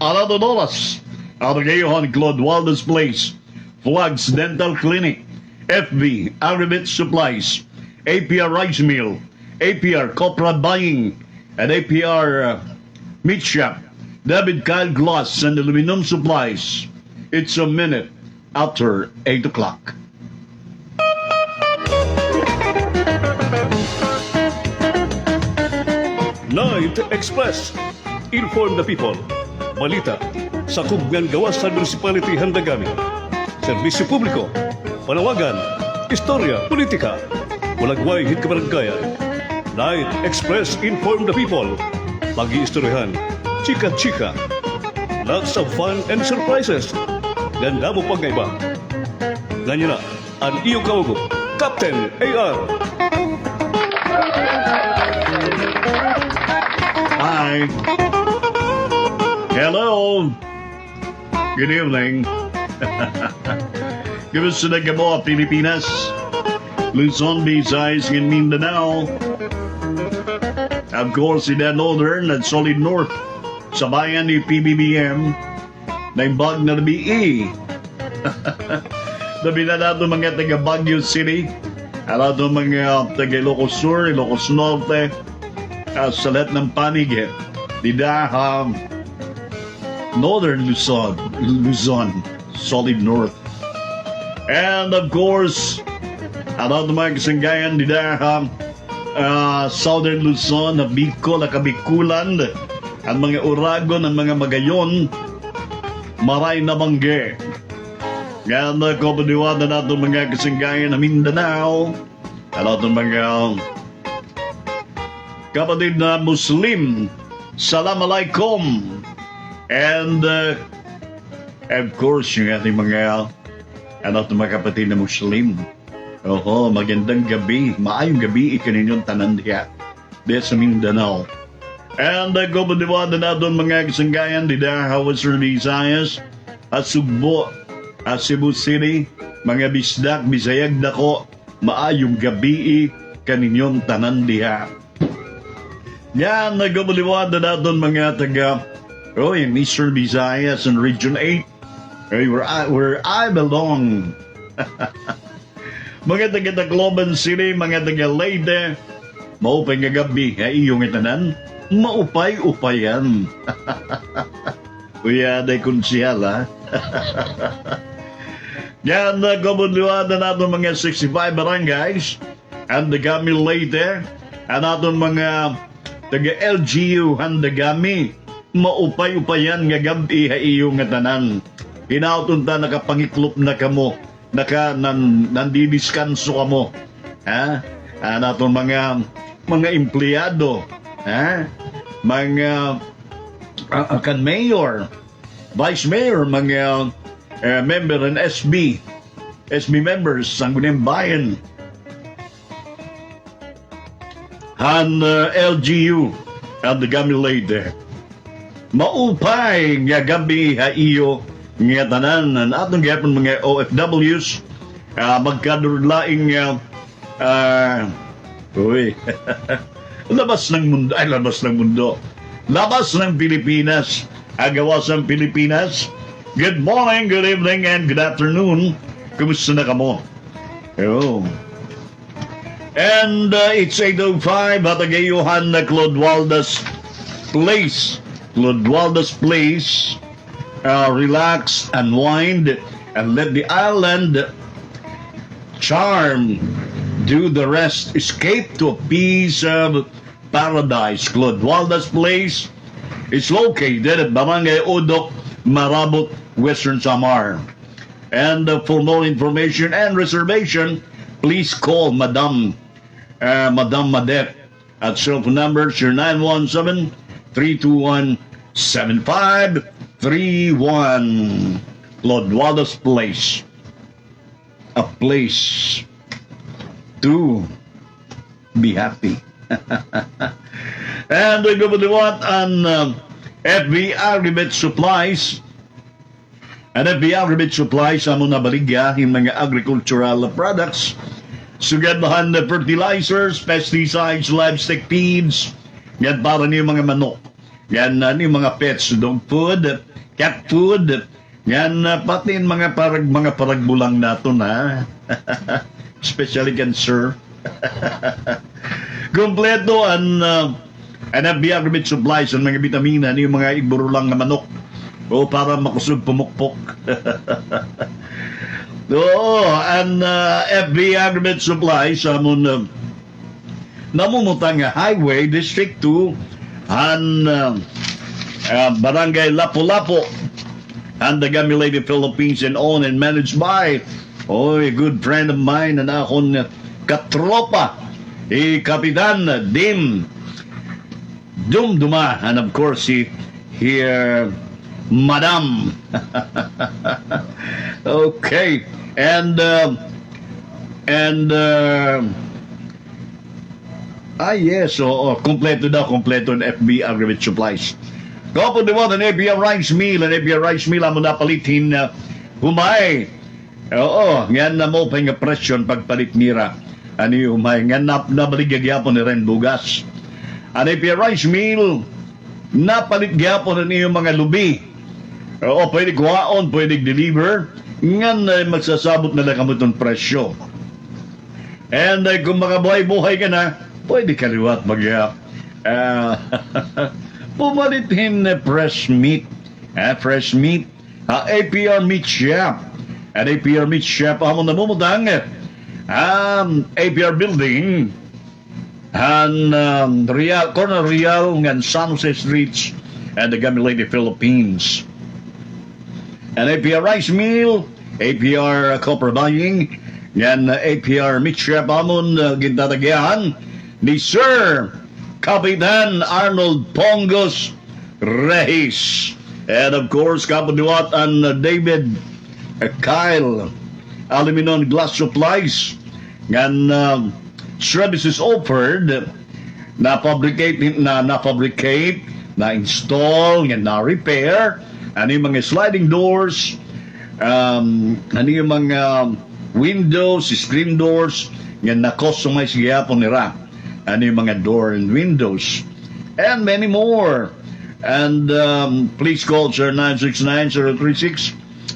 Alato Doras, Argayohan Claude Waldes Place, Flags Dental Clinic, FB Agribit Supplies, APR Rice Mill, APR Copra Buying, and APR Meat Shop, David Kyle Glass and Aluminum Supplies. It's a minute after 8 o'clock. Night Express. Inform the people. Balita sa Kugngan Gawas sa Municipality Handagami. Serbisyo publiko. Panawagan. Istorya. Politika. Walagway hit kabaranggayan. Night Express. Inform the people. Pag-iistoryahan. Chika-chika. Lots of fun and surprises. Ganda mo pag iba. Ganyan na ang iyong kaugo, Captain AR. Hi. Hello. Good evening. Kamusta na mo, Pilipinas? Luzon, Visayas, and Mindanao. Of course, in the northern and solid north, sa bayan ni PBBM, na imbag na nabi Nabi na nato mga taga Baguio City, nato mga taga Ilocos Sur, Ilocos Norte, sa lahat ng panig, Didaham, Northern Luzon, solid north. And of course, nato mga kasanggayan, Didaham, Southern Luzon, Bicol, Kabikulan, ang mga Uragon, ang mga Magayon, Maray na Bangge. Ngayon na kapaniwada natin mga kasanggayan na Mindanao, natin mga kapatid na Muslim, Assalamualaikum. And of course, yung ating mga mga kapatid na Muslim. Oho, magandang gabi, maayong gabi ikaninyong tanan diya sa Mindanao. And kapaniwada natin mga kasanggayan, Didahawas Visayas, at Sugbo, at Cebu City, mga bisdak, bisayag dako, maayong gabi kaninyong tanan diha. Yan, nagkabaliwada natin mga taga Eastern Visayas and Region 8, where I belong. Mga taga Tacloban City, mga taga Leyte, maupay nga gabi, iyong itanan, maupay-upayan. Uya, day konsyal, ha? Yan, nagkabaliwada natin mga 65 barangays, and Dagami Leyte, and natin mga taga-LGU Handagami, maupay-upayan nga gabi iyong tanan. Hinautunta nakapangiklop na kamo, nandidiskanso kamo. Ha? Naton mga empleyado, ha? Mga kan mayor, vice mayor, mga member ng SB members, Sangguniang Bayan, han LGU, at the Dagami Leyte. Maupay nga gabi iyo nga tanan ang atong gyapon mga OFWs, magkadurlaing labas ng mundo, labas ng Pilipinas, agawas ng Pilipinas. Good morning, good evening, and good afternoon. Kumusta na kamo? And it's 8:05 at Agayohan na Claude Waldes Place. Claude Waldes Place. Relax, unwind, and let the island charm do the rest. Escape to a piece of paradise. Claude Waldes Place is located at Barangay Udok, Marabot, Western Samar. And for more information and reservation, please call Madam Madet at cell phone number 0917-321-7531. Claude Waldes Place, a place to be happy. And we go to what on FB Agribit Supplies. And FB Agribit Supplies, amo na baligya yung mga agricultural products, sugadbahan na fertilizers, pesticides, livestock feeds, yan para niyo mga manok. Yan ni mga pets, dog food, cat food. Yan pati mga paragbulang nato na. Especially cancer. Kompleto ang FB Agrimit supplies ang mga vitamina ni mga iburulang na manok o para makusog pumukpok. Oo, ang FB Agrimit supplies amon namumutang Highway District 2 and Barangay Lapu-Lapu and the Gami Lady Philippines and owned and managed by a good friend of mine na akong katropa Kapitan Dim Dumduma and of course here Madam okay and yes, kompleto ang FB Agrimit Supplies. Kapag naman ang ABR Rice Meal, ang napalitin na humay. Oo, yan na mo pa yung presyon pagpalit mira. Ano yung humay, yan nabalig gyapon ni Ren Bugas. Ang ABR Rice Meal, napalit gyapon na yung mga lubi. Oo, pwede kuhaon, pwede deliver. Yan magsasabot na lang kamo itong presyo. And kung makabuhay-buhay ka na, pwede ka liwat pumalitin na fresh meat. Fresh meat. APR Meat Shop. At APR Meat Shop, amon namumutang APR Building and Corner Real and San Jose Streets and the Gami Lady Philippines. And APR Rice Meal, APR Copper Buying, yan APR Meat Shop, amon gintatagyan ni Sir Kapitan Arnold Pongos Reyes. And of course, kapaduat ang David Kyle Aluminum Glass Supplies and services offered na fabricate, na install, na repair, ano yung mga sliding doors, ano yung mga windows, screen doors, yan na customize gyapon nila. Ano yung mga door and windows, and many more. And please call Sir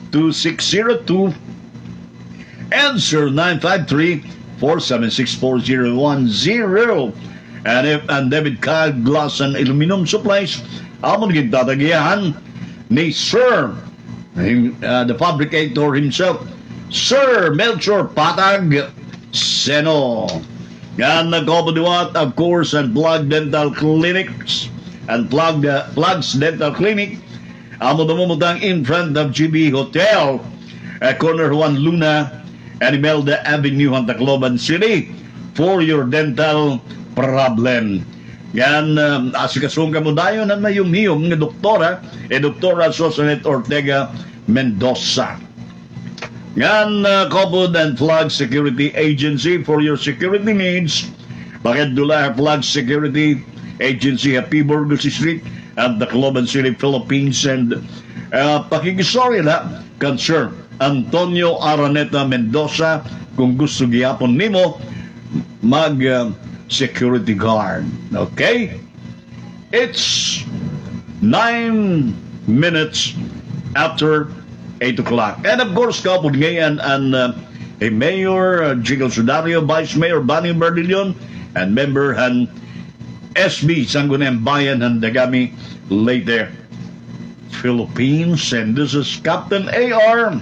969-036-2602 and Sir 953-476-4010. And David Kyle Glass and Aluminum Supplies, amon gintatagyahan ni Sir, the fabricator himself, Sir Melchor Patag Seno. Yan nagkapaduat, of course, and Plug Dental Clinics and Plugs Dental Clinic. Amo namumutang in front of GB Hotel at corner Juan Luna and Imelda Avenue, Tacloban City for your dental problem. Yan, asikasong ka mo dayon na mayumhiyom ng doktora, Doktora Sosanet Ortega Mendoza. Yan, Cobod and Plug Security Agency for your security needs. Bakit dula Plug Security Agency, Happy Burgos Street at the Tacloban City, Philippines. And pakikisorry na kan Sir Antonio Araneta Mendoza kung gusto gihapon nimo mag security guard. Okay? It's 9 minutes after 8 o'clock. And of course, kapag ngayon ang Mayor Jiggle Sudario, Vice Mayor Bani Berdilion, and member han SB Sangguniang Bayan han Dagami Leyte Philippines. And this is Captain AR.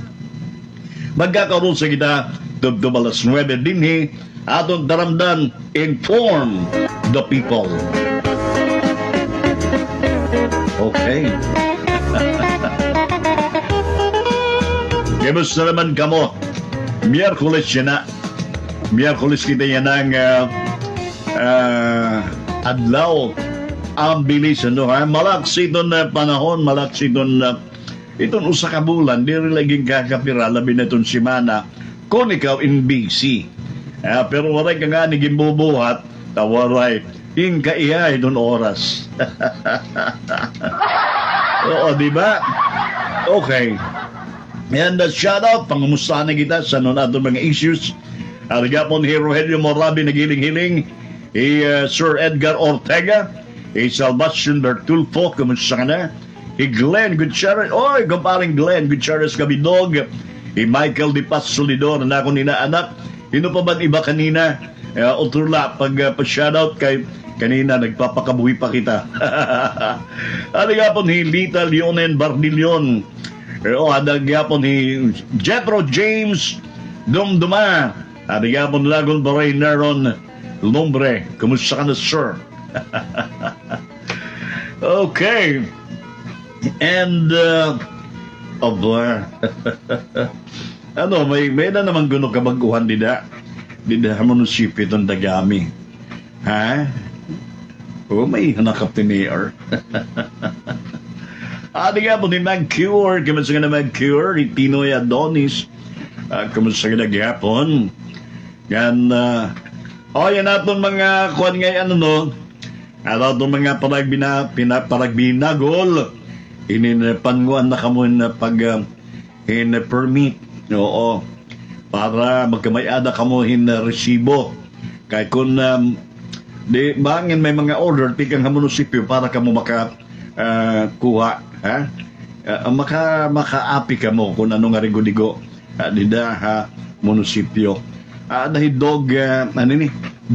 Magkakaroon sa kita tubtub alas 9 dinhi atong daramdan, inform the people. Okay. Kamusta naman kamo? Miyerkules yan na. Miyerkules kita yan ang adlaw. Ang bilis, ano ha? Malaksi doon na panahon, malaksi doon na itong usa ka bulan, di rin laging kakapira, labi na itong simana, kung ikaw in BC. Pero waray ka nga ni gimbubuhat, tawaray, in kaihay doon oras. Oo, di ba? Okay. And shout out, pangumustahan na kita sa natin mga issues. Arigapon Hero Helio Morabi, nagiling-hiling, Sir Edgar Ortega, Salvacion Bertulfo, kamusta ka na? Glenn Gutierrez, oy, kumparing Glenn Gutierrez Kabidog, Michael Di Paz Solidor, na ako ninaanak. Sino pa ba iba kanina? Uturla, pa-shoutout kay kanina, nagpapakabuhi pa kita. Ano nga po ni Lita Leonen Bardillon. Ano nga po ni Jethro James Dumduma. Ano nga po Lagon Baray Neron Lumbre. Kumusta ka na, sir? Okay. And, ano, may na naman guno kabaguhan dida munisipyo itong Dagami. Ha? May hanakap ni Mayor. Ano nga po ni Mag-Cure, kamusta ka na Mag-Cure, ni Pinoy Adonis, kamusta ka na gihapon. Yan, yan natin mga kuhan ngayon, ano itong mga pinagbinagol, inipanguan na kamo na permit, oo, para magkamayada kamo resibo. Kaya kung di bangin may mga order tikang sa munisipyo para kamo kuha, ha? Makaapi kamo kung ano nga rigo-digo dida ha munisipyo. Dahil dog,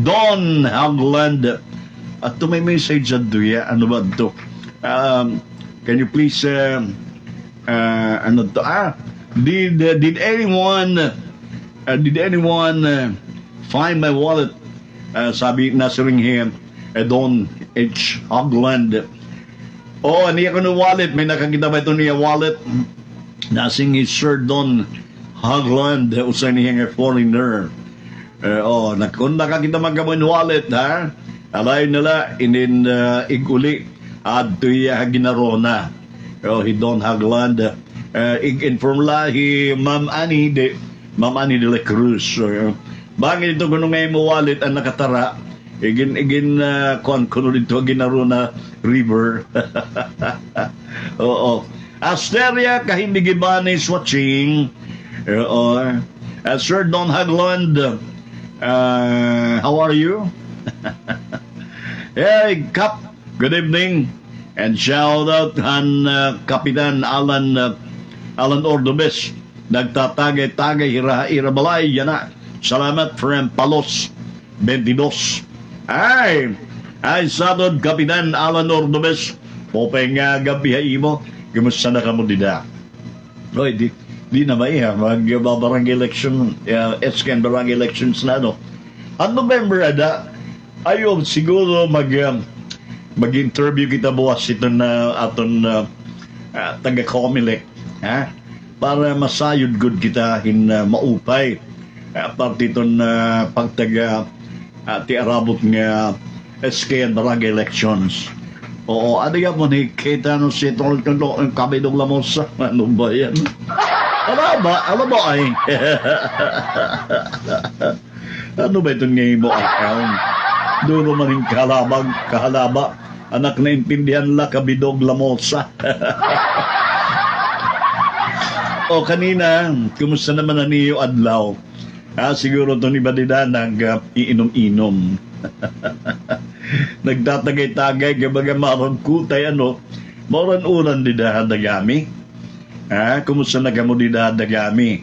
Don Hagland, at ito may message at duya, ano ba ito? Can you please, did anyone find my wallet? Sabi na si Ringham, Don H. Hagland. Niya ko ng wallet, may nakakita ba ito niya wallet? Nasing is Sir Don Hagland, usay niya nga foreigner. Kung nakakita man ka mo yung wallet, ha? Alay nila, iguli at tuya ginarona. He Don Hagland. Ig-inform la, Ma'am Annie de la Cruz. Bakit ito kung ngayon mo wallet ang nakatara, kuno dito ginarona river. Oo. Asteria, kahindigibani is watching. Sir Don Hagland, how are you? Hey, Kap, good evening. And shout out on Kapitan Alan Ordobes. Nagtatagay-tagay, irabalay, yan na. Salamat from Palos 22. Ay, sadod Kapitan Alan Ordobes. Popay nga gabi mo. Kumusta na ka mo dida? Oy, di na ba mag-barangay election, SCAN barangay elections na, no? Ang November ada, ayaw siguro mag-interview kita buwas ito na aton taga-Comelec, ha? Para masayod good kita maupay parte ito na pagtaga ti arabot nga SK barangay elections. Oo, ano yan mo ni kita no si itong kabidong lamos. Ano ba yan? Ano ba ay? Ano ba itong ngayon mo account? Doon man yung kahalaba. Anak na intindihan la kabidog lamosa. Kanina, kumusta naman na niyo adlaw? Siguro ito ni Badida nag-iinom-inom. Nagtatagay-tagay, gabaga maragkutay, mauran-uran di Dagami. Kumusta na kamo di Dagami?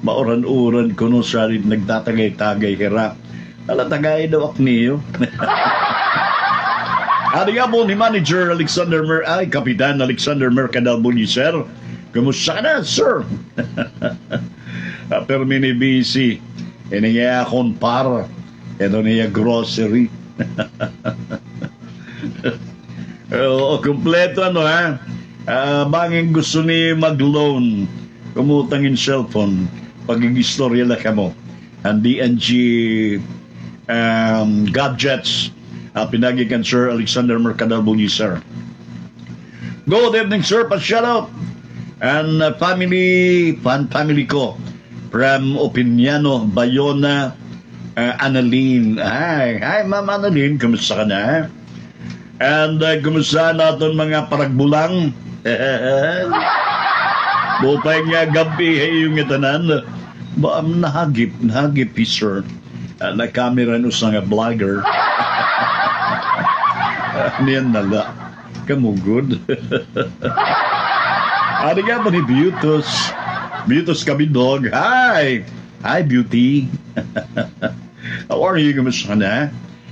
Mauran-uran kuno sa nagtatagay-tagay hira. Alatagay daw ak niyo. Ari nga po ni Manager Kapitan Alexander Mercadal Buliser. Kumusta ka na, sir? Pero mini-busy. Niya akong para. Ito niya grocery. Kompleto banging gusto ni mag-loan. Kumutangin cellphone. Pag-istorya lang ka mo. Ang DNG gadgets. Pinagikan Sir Alexander Mercadal Buliser. Good evening, sir. Pa-shoutout. And family ko from Opiniano, Bayona, Annalyn. Hi, Ma'am Annalyn, kumusta ka na? And kumusta natin mga paragbulang? Bupay nga gabi yung itanan. Nahagip, sir. Na-camera no sa nga vlogger. Niyan nala. Kamugod. Ano nga ba ni Beautus? Beautus Kabindog. Hi! Hi, Beauty. How are you? Kamusta na?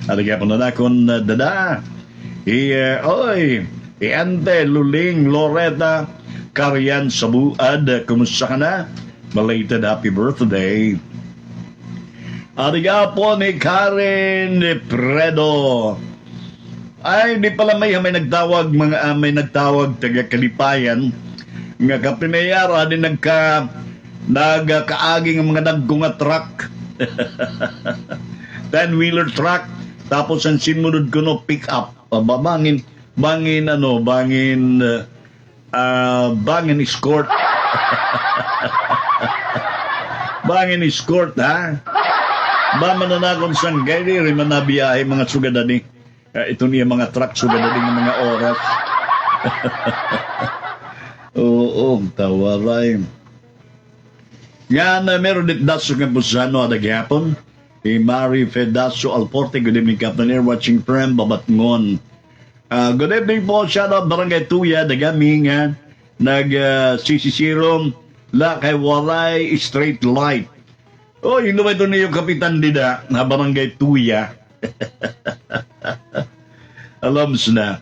Ano nga pa na akong dada? Oy! Ante Luling Loretta Karian Sabuad. Kamusta ka na? Belated happy birthday. Ano nga po ni Karen Predo. Ay, di pala may nagtawag, may nagtawag taga Kalipayan. Nga kapinayara, di nagkaaging mga naggunga truck. 10-wheeler truck. Tapos ang sinunod ko no, pick up. Bangin escort. Bangin escort, ha? Mananakon sang gayri, rin manabiyahe mga sugadani. Ito niya mga truck, sugadani ng mga oras. Oo, tawaray. Yan, meron dit daso ng Busano at agyapon. Mari Fedaso Alporte, good evening, Captain Air, watching from Babatngon. Good evening po, shout out Barangay Tuya, dagaming nagsisisirom la kay Waray Straight Light. Oh, yun naman ito na yung Kapitan Dida na Barangay Tuya. Alams na.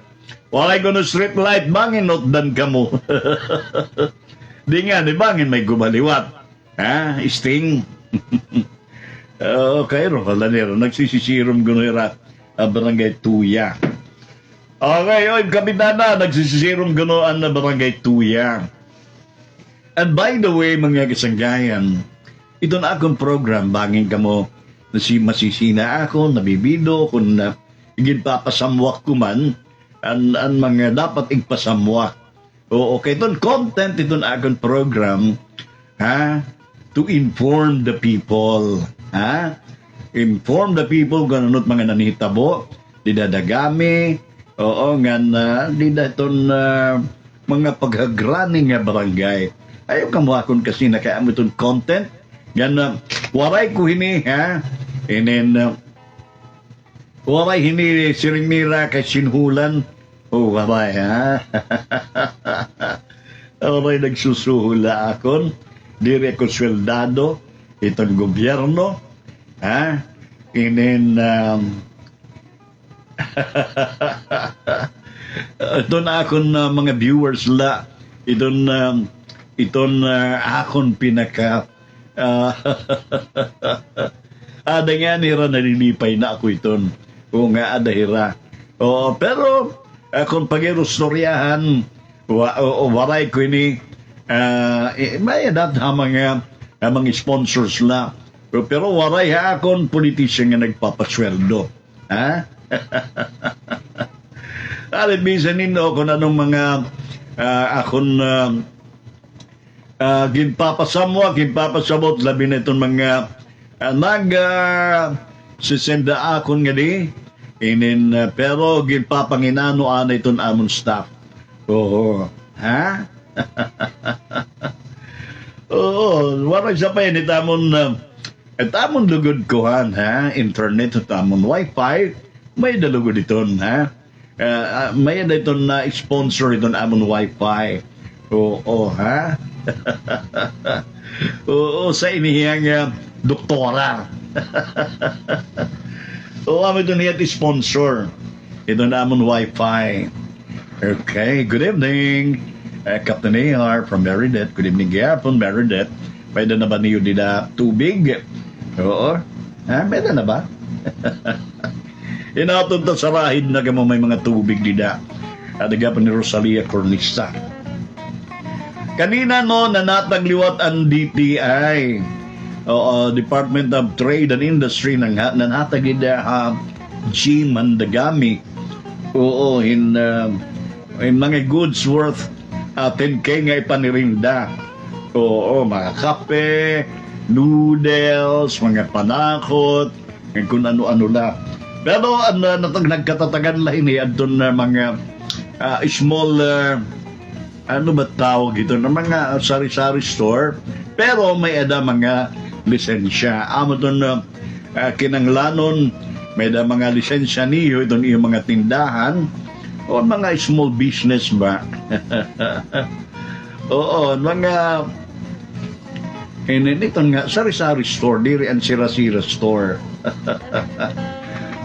Walay ko no street light, bangin notdan ka mo. Di nga, di bangin may gumaliwat. Ha? Sting. Okay, Rokalanero. Nagsisisirom ko na Barangay Tuya. Okay, oy, Kapitana, nagsisisirom ko na Barangay Tuya. And by the way, mga kasanggayan, ito na akong program, bangin ka mo, na masisina ako, nabibido, kung igpapasamwak ko man, ang mga dapat igpasamwak. O okay, itong content, ito na akong program, ha? To inform the people, ha? Inform the people kung ano't mga nanitabo, didadagami, oo nga na, didaton mga paghagrani nga barangay. Ayaw ka mo akong kasi nakaamo itong content, yan waray ko hini, ha? And then, waray hini siring nila kay sinhulan. Oh, waray, ha? Waray nagsusuhula akon. Dire ko sweldado. Itong gobyerno. Ha? And then, ito na akon mga viewers la. Iton akon pinaka ada nga nira nalinipay na ako iton. O nga ada hira. O, pero kung pag-irustoryahan waray ko ini may adat mga sponsors la. Pero waray ha akon politisyan nga nagpapasweldo. Ha? Alit minsan nino kung anong mga akon ginpapasabot labi na itong mga sisenda akon nga di inin pero ginpapanginano ana itong amon staff. Oo. Ha? Oo. Wala siya pa yun itamon lugod ko ha? Internet itamon wifi may dalugod iton ha? May na itong sponsor itong amon wifi. Oo, ha? Oo, sa inihiyang doktora. Oo, kami ito niya sponsor. Ito namon wifi. Okay, good evening. Captain AR from Meridet. Good evening, Gapon, Meridet. Pwede na ba niyo dida tubig? Oo. Ha, pwede na ba? Inatod ta sa rahid na kamo may mga tubig dida. At Gapon ni Rosalia Cornista. Kanina no, nanatagliwat ang DTI, Department of Trade and Industry, nanatagid G. Mandagami. Oo, in mga goods worth 10K nga ipanirinda. Oo, mga kape, noodles, mga panakot, kung ano-ano na. Pero nagkatatagan lang ini adton na mga small ano ba tawag ito na mga sari-sari store pero may ada mga lisensya amo doon kinanglanon may da mga lisensya niyo itong iyong mga tindahan o mga small business ba. Oo, mga ito nga sari-sari store diri ang sira-sira store.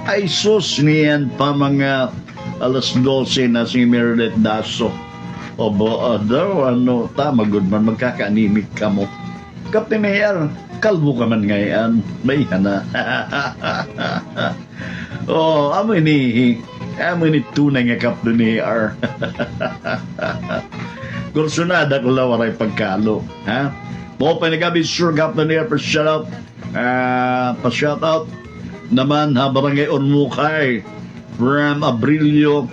Ay sus niyan pa mga alas 12 na si Meredith Daso. Obo, daw, ano, tama, good man, magkakaanimik ka mo. Kapte Mayor, kalbo ka man ngayon, may na. Oh, amo ni tunay nga Kapte Mayor. Kursunada ko lang waray pagkalo, ha? Mo pa nagabi sure Kapte Mayor, pa-shout out naman ha, Barangay Ormukay from Abrilio,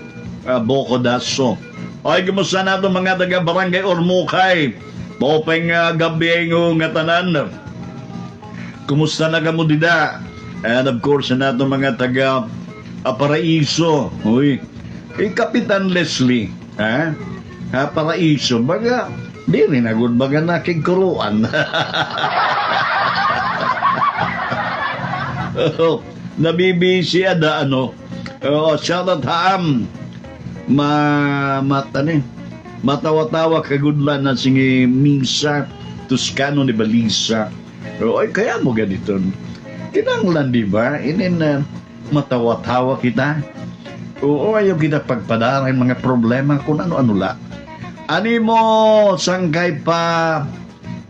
Boco Daso. Ay, kumusta na ito mga taga Barangay Ormukay? Mopeng gabi nga tanan. Kumusta na ka mo dida? And of course, na ito mga taga Paraiso. Uy, Kapitan Leslie. Ha? Paraiso. Baga, di rin agad baga nakikuruan. Nabibisi ada ano. Shout out Haam. Matawa-tawa kagudlan na singi Misa Toscano ni Balisa. Ay, kaya mo ganito. Kinanglan, di ba? Inin matawa-tawa kita. Oo, ayaw kita pagpadaran mga problema kung ano-ano la. Ani mo sangkay pa,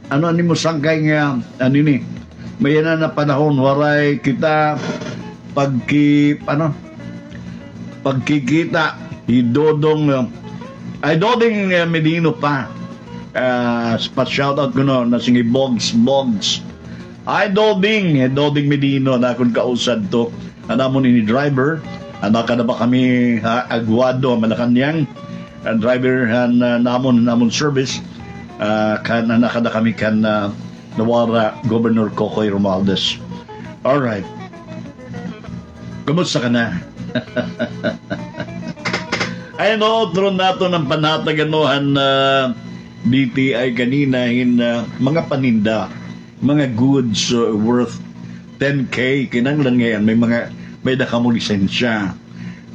ani mo sangkay nga, may na panahon, waray kita pagkikita, Dodong Medino pa. Pa-shoutout ko no, na singi Bogs. Ay, Doding Medino na akong kausad to. Anamon ini driver. Anaka na ba kami agwado, Malacanang. Driver namon service. Anaka na kami nawara Governor Cocoy Romualdez. Alright. Kumusta ka na? Ay no, tron nato ng panataganuhan na DTI kanina mga paninda, mga goods worth 10K, kinanglan ngayon, may daka mo lisensya.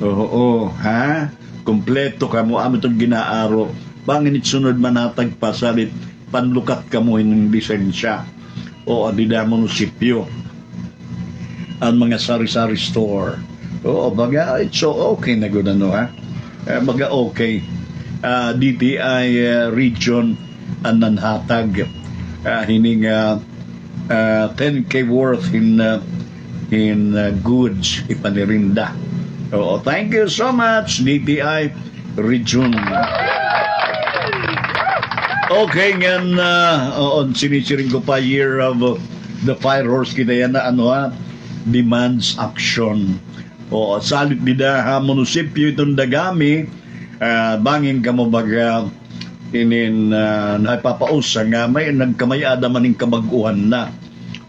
Oo, ha? Kompleto ka mo, amo itong ginaaro. Bangin sunod manatag pasalit, panlukat ka mo ng lisensya. O adida munisipyo. Ang mga sari-sari store. Oo, baga, it's so okay na gud ano, ha? Baga okay. DTI region ang nanhatag hining 10K worth in goods ipanirinda. Oo, thank you so much DTI region. Okay, ngayon sinisiring ko pa year of the fire horse kita yan na demands action. O salit bida ha munisipyo itong Dagami, bangin ka mo baga naipapausa nga may nagkamayada maning kabaguhan na.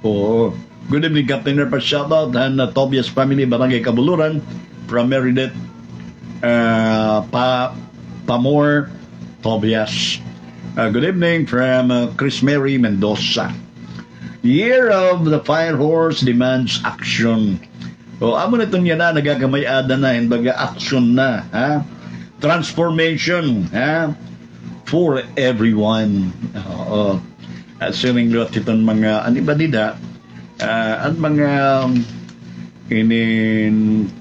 O good evening Captain Nerpa, shout out and Tobias family Barangay Kabuluran from Meredith, Pamor Tobias. Good evening from Chris Mary Mendoza. Year of the Fire Horse demands action. O amo na itong yan na nagagamay-ada na baga action na, ha? Transformation, ha? For everyone. Siring lot itong mga anibadida at mga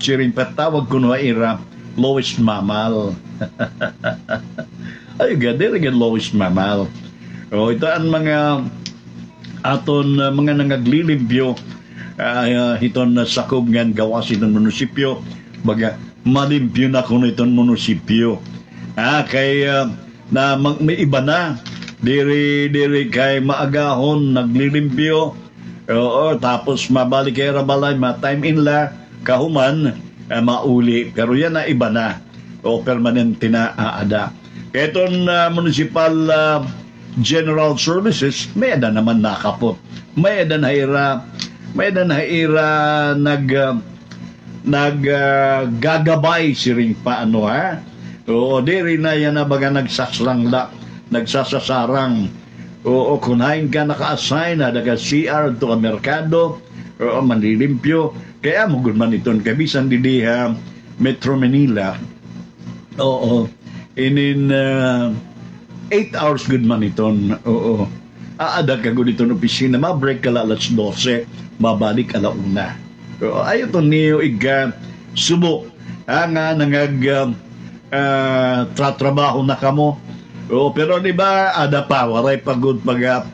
siring patawag ko na ira lowest mammal. Ay gadi rin lowest mammal. O ito ang mga aton mga nangaglilimpyo hiton na sakop ngan gawas itong munisipyo baga malimpyo na kuno itong munisipyo kay may iba na diri kay maagahon naglilimpyo tapos mabalik kay rabalay time in la kahuman mauli pero yan na iba na permanente na aada kaya itong municipal general services may ada naman nakapot may ada na ira naggagabay siring paano ha. Oo, diri na yan na baga nagsasasarang. Oo, kunain ka naka-assign na daga CR to ka merkado Oo, manlilimpyo. Kaya mo good man iton, kabisan di Metro Manila. Oo, inin 8 hours good man iton. Oo. Aada ka good iton opisina, ma-break ka la alas 12, mabalik ala una. Oo, ayo to niyo subo. Nga nangag tratrabaho na kamo. Oo, pero di ba ada pa waray pagod pag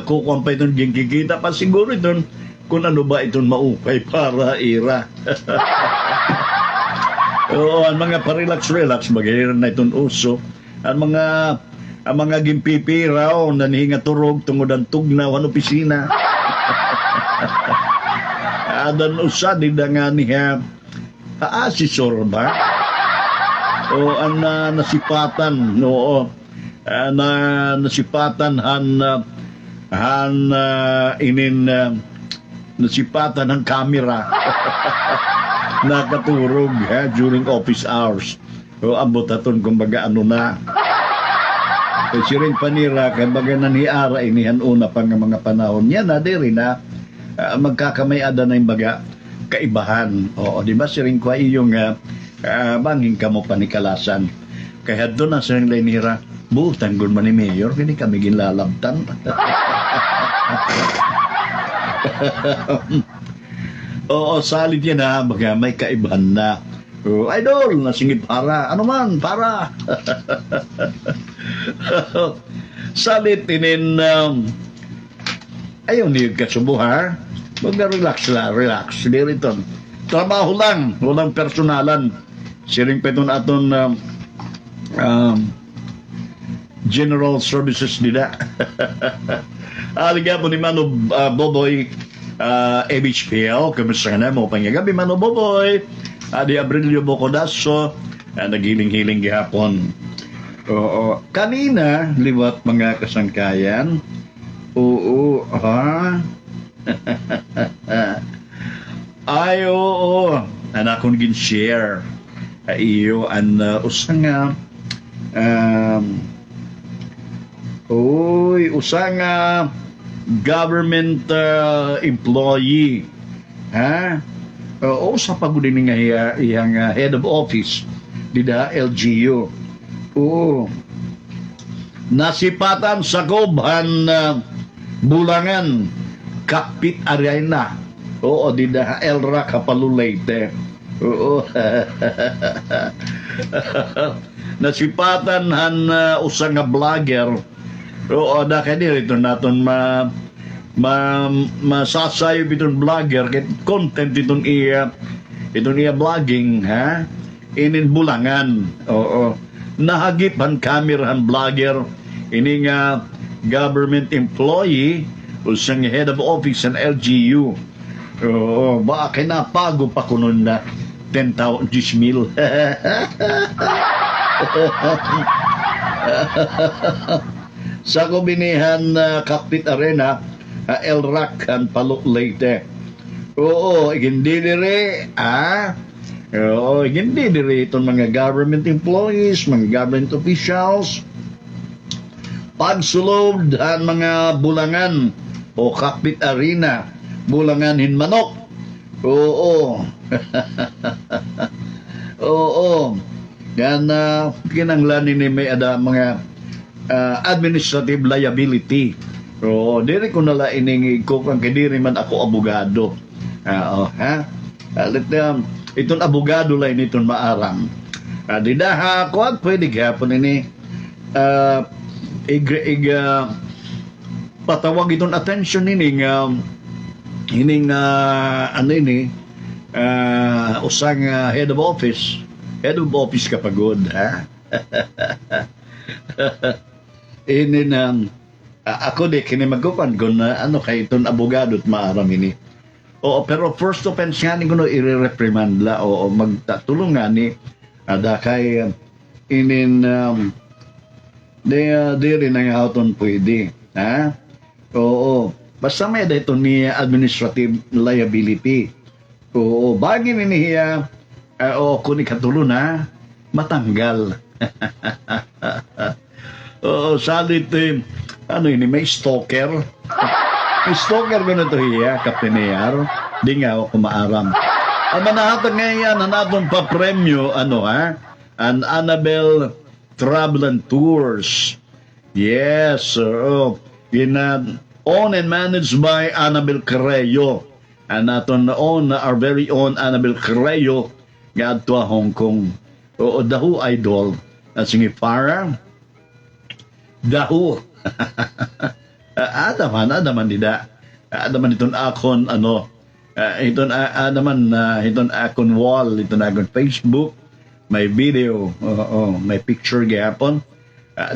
kukumpay itong kikita pa siguro itong kung ano ba itong maupay para ira. Oo, ang mga parelax-relax magayon na itong uso. Ang mga gimpipi raw nanihinga turog tungod ang tugnaw ang opisina. Adan usa di da nga niya asisor ba? O ang nasipatan no na nasipatan nasipatan ng kamera nakaturog during office hours. O ambot aton kumbaga ano na siring panira kay baga naniara inihan una pa nga mga panahon niya na diri na magkakamay-ada na yung baga kaibahan. Oo, di ba siring kwa iyong banging kamo panikalasan. Kaya doon na siring lainira, buutan gun man ni Mayor, hindi kami ginlalabtan. Oo, salid yan ha, baga may kaibahan na. Oh, idol, nasingit para. Ano man, para. Salit inin ayaw niyo kasubo ha. Mag-relax la, relax. Dito. Trabaho lang, walang personalan. Siring peton aton general services nila. Aliga po ni Mano Boboy MHPL. Kamusta na mo pangagabi Mano Boboy. Adi Abrilio Bocodaso. Naghiling-hiling gihapon. Oo. Kanina, liwat mga kasangkayan. Oo, ha? Ay, oo. Anakon gin-share. Iyo, usang usang government employee. Ha? Oo, sa pagudin nga iyang head of office. Dida LGU. Oo. Nasipatan sa Cobhan Bulangan Kapit Arena. Oo, dida Elra Kapalulete. Oo. Nasipatan han usang nga vlogger. Oo, da kaya dito naton masasayop itong vlogger kaya content itong iya vlogging ha inin Bulangan. Oo, nahagipan kamerahan vlogger ini nga government employee usang head of office ng LGU. Oo, baka kinapago pa kunon na 10,000 mil. Sa kubinihan Kapit Arena El Rack ang Palok Leyte. Oo, hindi dire oo, hindi dire itong mga government employees, mga government officials. Pagsulod ang mga Bulangan o Kapit Arena, Bulangan Hinmanok. Oo. Oo. Yan kinanglan ni may ada mga administrative liability. Oo, diri ko nala iningi ko kung kadiri man ako abogado. Oo, ha? Itong abogado lang itong maarang. Didaha ko at pwede gapon ini patawag itong attention ini hining ano ini usang head of office kapagod ha. Ini ako di kini magupan kung ano kay itong abogado at maaram ini. Oo, pero first offense nga ni kuno i-reprimand la o magtatulong nga ni ada kay inin de rin nga hauton pwede ha. Oo, basta may dito ni administrative liability. Oo, bagin ni hiya o kung ikatulo na matanggal. Oo, salit ano ini may stalker. Stalker ko na to hiya, Captain AR. Di nga ako kumaaram. Ang manahatag ngayon, ang atong pa-premyo, an Annabelle Travel and Tours. Yes, sir. Owned and managed by Annabelle Carreo. And aton our very own Annabelle Carreo nga adto Hong Kong. Oo, dahu idol. At sige, Farah. Dahu. Adaman nida. Adaman iton akon, iton akon wall, iton akon Facebook, may video, may picture gapon.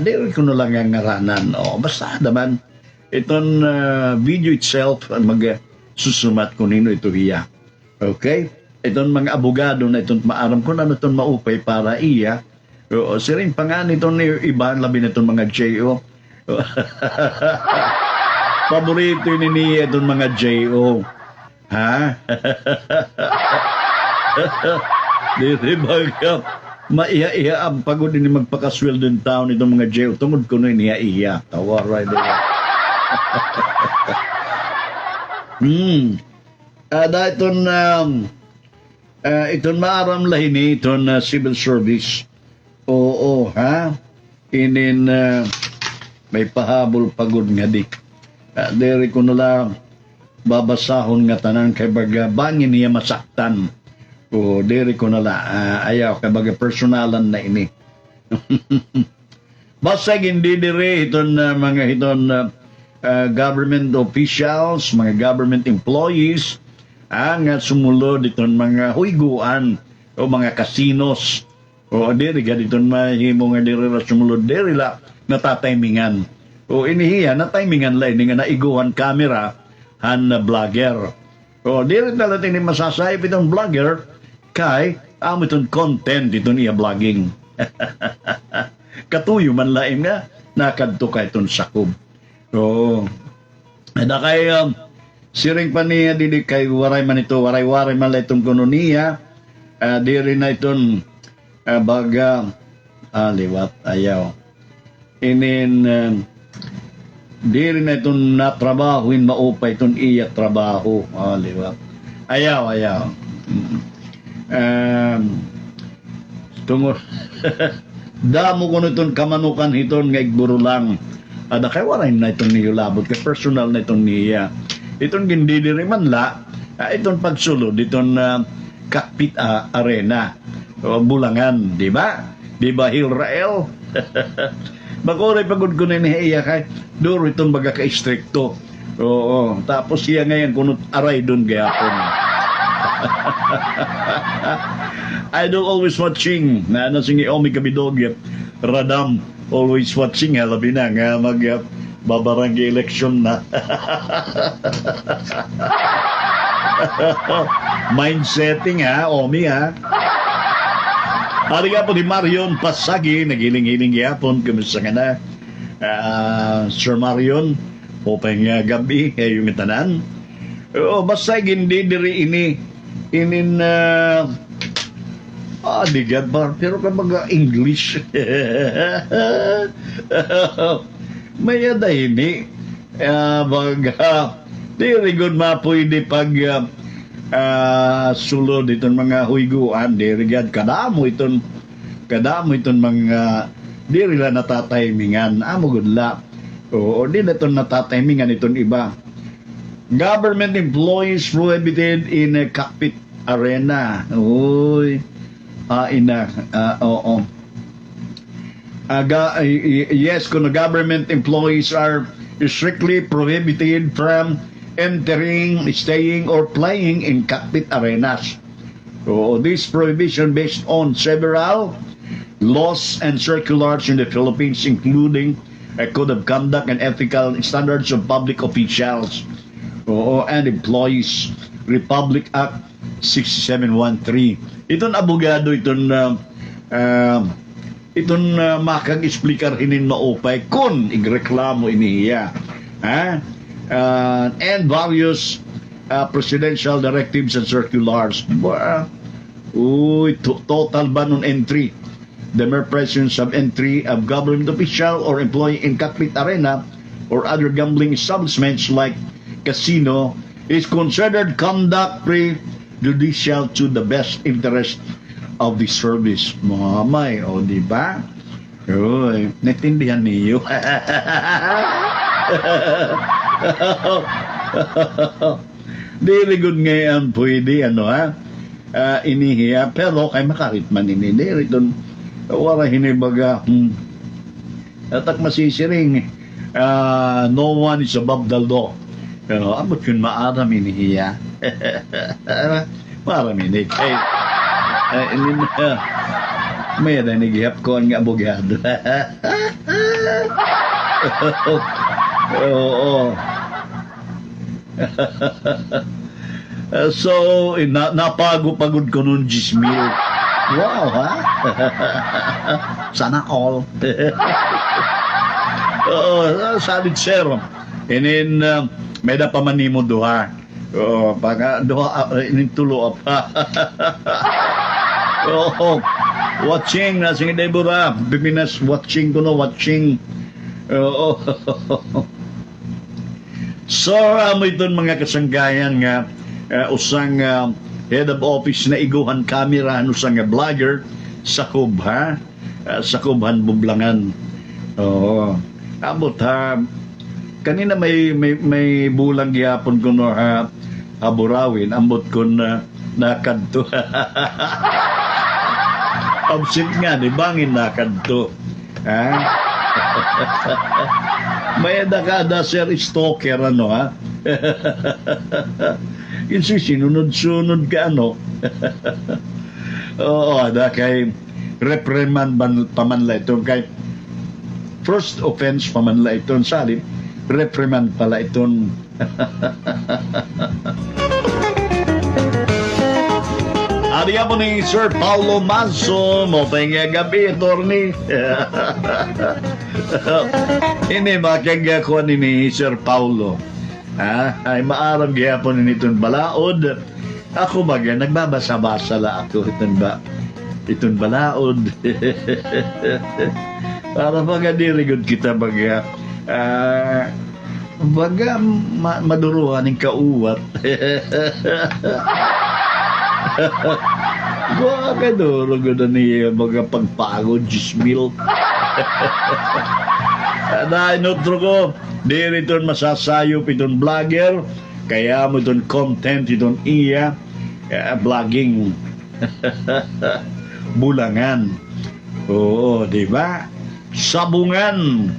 Di ko na lang ang ngaranan. Basta adaman, iton video itself, susumat ko nino ito hiya. Okay? Iton mga abogado na iton maaram ko na iton maupay para iya. Siring pangan iton iba, labi na iton mga J.O. Paborito ni niya iton mga J.O. Ha? Di ba ka? Maiya-iya ang pagod ni magpakasweldo din taon itong mga J.O. Tungod ko na iya-iya. Tawaray din. Iton maaram lahi ni iton civil service. Oo, ha? Inin may pahabol pagod nga di. Dere ko na lang babasahon nga tanan kay baga bangin niya masaktan. O dere ko na lang ayaw kay baga personalan na ini. Basta hindi dire iton mga iton government officials, mga government employees, ang sumulod iton mga huyguan o mga casinos. O diri ga iton mahimo nga diri ra sumulod diri la natatimingan. O inihiya natatimingan la ini nga naiguhan camera han vlogger. O diri na lang ini masasayip itong vlogger kay amo itong content iton iya vlogging. Katuyo man lain nga nakadto kay itong sakob. Oo. Ada kay siring pa niya dili kay waray man ito, waray-waray man la itong kuno niya. Diri na itong baga liwat ayaw. Inin diri na itong natrabahuin maupay itong iya trabaho. Liwat. Ayaw. Tungod damo ko itong kamanukan iton nga igburo lang. Ada kay waray na itong niyulabot kay personal na itong niya. Itong gindidiri man la, itong pagsulod, itong cockpit arena. Bulangan, di ba? Di ba Hilrael? Makuray pagod ko na niya kay duro itong baga ka-istrikto. Oo, tapos siya ngayon kunot aray doon gayapon. Idol always watching na singi Omi Kabidog Radam always watching labi na nga babarangay election na. Mindsetting Omi Hari nga po ni Marion Pasagi nagiling-hiling yapon kumusta nga na Sir Marion upang gabi yung itanan. Basta hindi diri inin di gad ba pero kapag English may adahini baga diri gud mapuydi pag sulod itong mga huyguan diri gad kadamo iton mga diri la natatimingan amo gud la o di na iton natatimingan iton iba. Government employees prohibited in a cockpit arena. Uy. Yes, kung government employees are strictly prohibited from entering, staying, or playing in cockpit arenas. So, this prohibition based on several laws and circulars in the Philippines, including a code of conduct and ethical standards of public officials and employees, Republic Act 6713. Itong abogado, itong makag-explicar hinin maupay kung igreklamo iniya. And various presidential directives and circulars. Total ban on entry. The mere presence of entry of government official or employee in cockpit arena or other gambling establishments like casino is considered conduct prejudicial to the best interest of the service. Mamay, o di ba? Uy, natindihan niyo. Dili good ngayon pwede, inihiya, pero kay makarit man ini. Dili doon, wala hinibaga, atak masisiring, no one is above the law. Pero abot yun maaram inihiya. Maaram ini. May nanigihap ko ang abogado. Oo. So, napagod ko nun 10,000. Wow, ha? Sana all. Oo, sabi sir. And then, may da pa man nimo duha. Oo, pag duha, inintulo pa. Oo. Watching na sige Deborah, Bipinas watching ko no, watching. Oo. So, mo iton mga kasanggayan nga usang head of office na iguhan camera usang nga vlogger sa Kub, ha? Sa Kubhan Bublangan. Oo. Abot ha. Kanina may bulang gihapon ko no ha Burawin, ambot ko na nakadto. Absent nga, di bangin na kadto. Ha? May nakada sir stalker, ha? Yun sinunod-sunod ka, Oo, ada kay reprimand pamanla ito. Kay first offense pamanla ito. Salip, reprimand pala ito. Ariya mo ni Sir Paulo Manso, mo tayong gabi, attorney. Ini makagya ko ni Sir Paulo. Ay maaram gyapon nitong balaod. Ako baga, nagbabasa-basa la ako itong balaod. Para baga dirigod kita baga. Baga maduruhan ng kauwat. Baga duro ko na niya mga pagpagod, 10,000. Na inutro ko, di rin masasayop itong vlogger, kaya mo itong content, itong vlogging. Bulangan. Oo, di ba? Sabungan.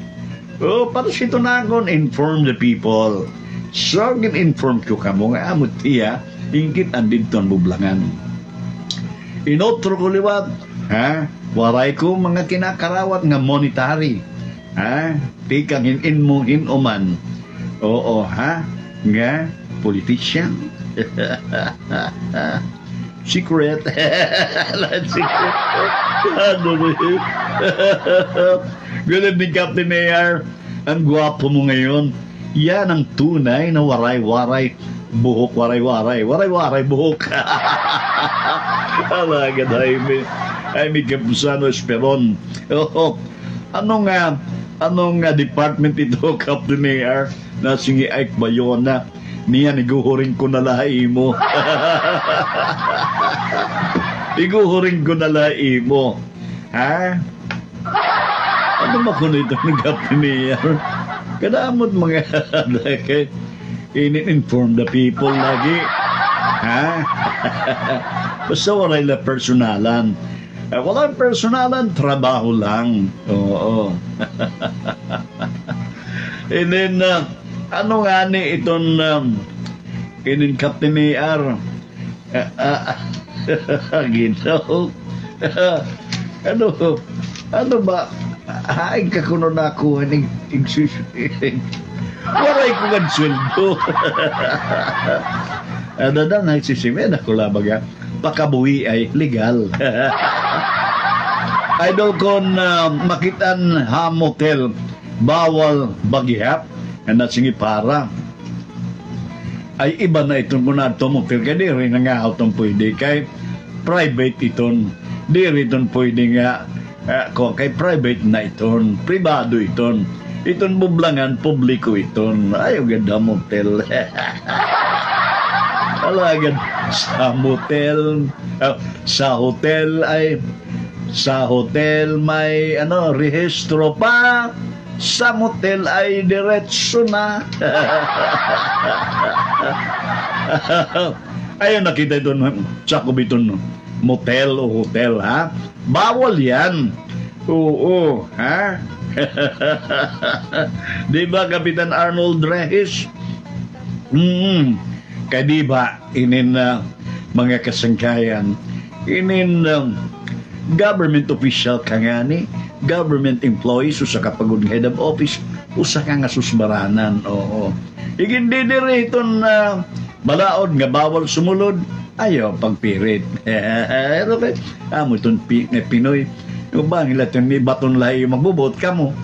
Oo, para sito na akong inform the people. So, inform ko ka mo nga, amot iya, ingkit andin itong bublangan. Inotro ko liwat, ha? Waray ko mga kinakarawat nga monetary. Ha? Tikang hinuman. Oo, ha? Nga, politician. Secret. Secret. Good evening, Captain Mayor. Ang gwapo mo ngayon. Yan ang tunay na waray-waray buhok, waray-waray. Waray-waray buhok. Alagad, Jaime Capusano Esperon. Oo. Anong department ito, Captain Mayor? Nasingi Ike Bayona. Niya, iguhuring ko na lahi mo. Iguhuring ko na lahi mo. Ha? Ano ba ko nito ng Captain Mayor? Kadamot mga in-inform the people lagi. Ha? Basta wala na personalan. Walang personalan, trabaho lang. Oo. And then, ano nga ni itong kinin Captain Mayor? Ginaw. Ano ba? Haing ka kuno na ako ng igsusunin. Waray ko ng sweldo. Ano na nagsisimen ako labaga. Pakabuhi ay legal. Idol kon makitan ha motel bawal bagihap na singi para ay iba na itong muna ito motel kaya di rin nga itong pwede kay private iton di rin itong pwede nga kay private na iton privado iton Iton bublangan, publiko iton. Ayaw ganda motel. Alagad sa motel, sa hotel ay sa hotel may rehistro pa. Sa motel ay diretso na. Ayun, nakita ito, sakop ito, motel o hotel, ha? Bawal yan. Oo, ha? Di ba, Kapitan Arnold Reyes? Kaya di ba, inin mga kasangkayan, inin government official ka nga ni, government employees, usa ka pagod head of office, usa ka nga susbaranan, oo. Igindi diri iton balaod nga bawal sumulod, ayaw pagpirit. Amo iton Pinoy, yung ba nila iton ni baton lahi magbubot ka mo.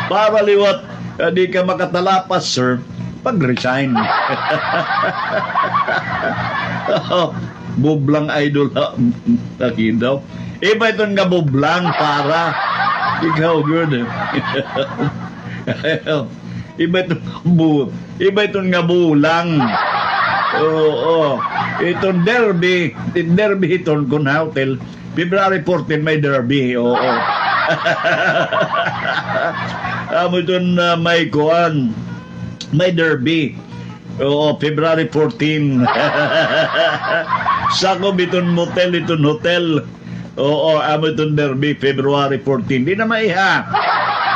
Para liwat, di ka makatalapas, sir, pag-resign. Bublang idol lagi daw. Iba itong nga bublang para ikaw good. Iba itong nga bulang. Oo. Itong derby itong kun hotel. February 14 may derby. Oo. Amo itong may kuan. May derby. Oo, February 14. Sakop itong motel, itong hotel. Oo, amo itong derby, February 14. Di na maiha.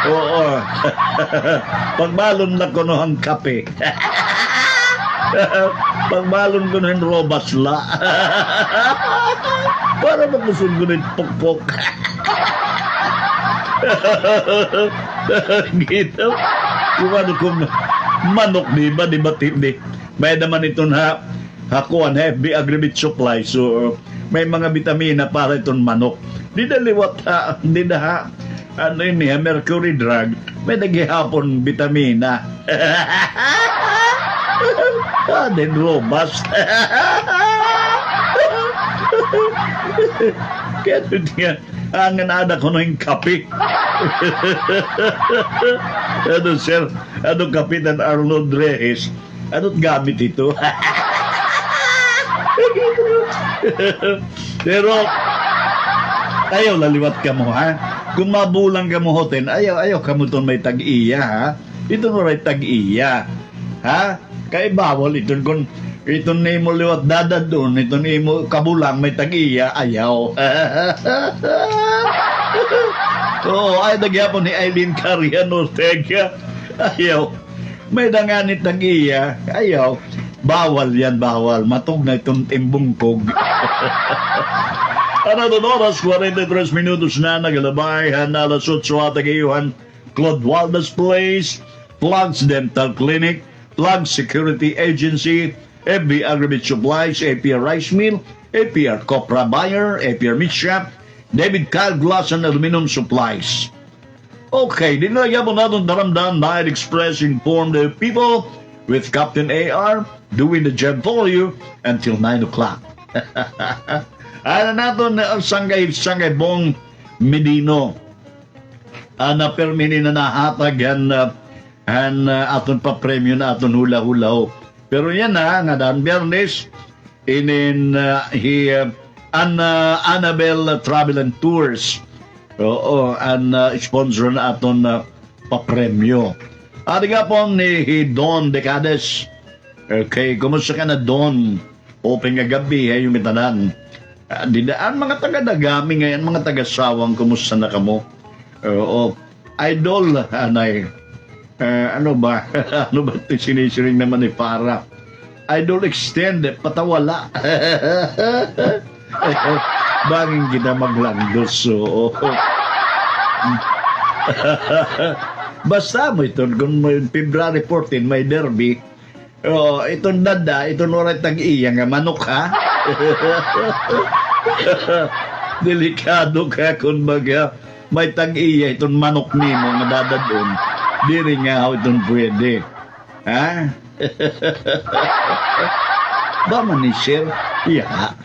Oo. Pagbalon na ko nohang kape. Pagbalon ko nohang robasla. Para magusog ko ng pokpok. Gitu. Kung ano kung manok, di ba? Di ba tindi? May naman ito na hakuan, heavy aggregate supply. So, may mga vitamina para itong manok. Di na liwat ha, di na ha. Ano yun niya, mercury drug. May naghihapon vitamina. Then robust. Kaya ito niya, ang anak ko ng kape. Ano sir, ano Kapitan Arnold Reyes, ano't gamit ito? Pero ayaw laliwat ka mo, ha? Kung mabulang ka mo hotel, ayaw ka mo itong may tag-iya, ha? Ito mo may tag-iya, ha? Kaya bawal itong kung itong na mo liwat dadad doon, itong na mo kabulang may tag-iya, ayaw. Oo, ay nagyapon ni Eileen Carian Ortega, ayaw. May danganit tag-iya, ayaw. Bawal yan, bawal. Matog na itong timbungkog. Ano doon oras, 43 minutos na nagalabay. Hanalas at suwata kayuhan. Claude Waldas Place, Plugs Dental Clinic, Plugs Security Agency, FB Aggregate Supplies, APR Rice Mill, APR Copra Buyer, APR Meat Shop, David Kyle Glass and Aluminum Supplies. Okay, dinalagyan po natin daramdam Night Express inform the people with Captain AR doing the job for you until 9 o'clock. Ano natin Sanggay Bong Medino. Na permini na nahatag yan aton pa premyo na aton hula-hula. Pero yan nga dan Biyernes inin Annabelle Travel and Tours. Oo, sponsor na aton pa-premyo. At nga po ni Don Decades. Okay, kumusta ka na Don? Open nga gabi, yung mitanan. Didaan mga taga-dagami ngayon, mga taga-sawang, kumusta na kamo? Oo, idol, anay. Ano ba? Ano ba ito sinisiring naman ni Farah? Idol extend, patawala. Banging kita maglandos, so. Basta mo ito, kung February 14 may derby, itong dada, itong oray tag-iya nga manok, ha? Delikado ka kung baga may tag-iya itong manok ni mo nga dada doon. Diri nga how itong pwede. Ha? Ba man ni Sir? Yeah.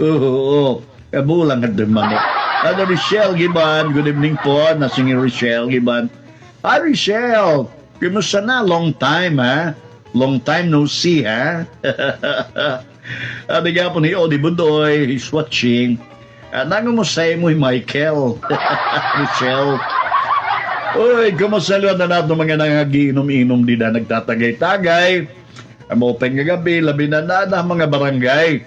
Oo. Kabulang at man. Ano, Richelle Giban, good evening po. Nasing Richelle Giban. Hi, Richelle. Kumusta na? Long time, ha? Long time no see, ha? Abi nga po ni Odi Budoy, he's watching. Nangumusay mo Michael. Richelle. Uy, kumusta na natin mga nangagiinom-inom di na nagtatagay-tagay. Ang open nga gabi, labi na mga barangay.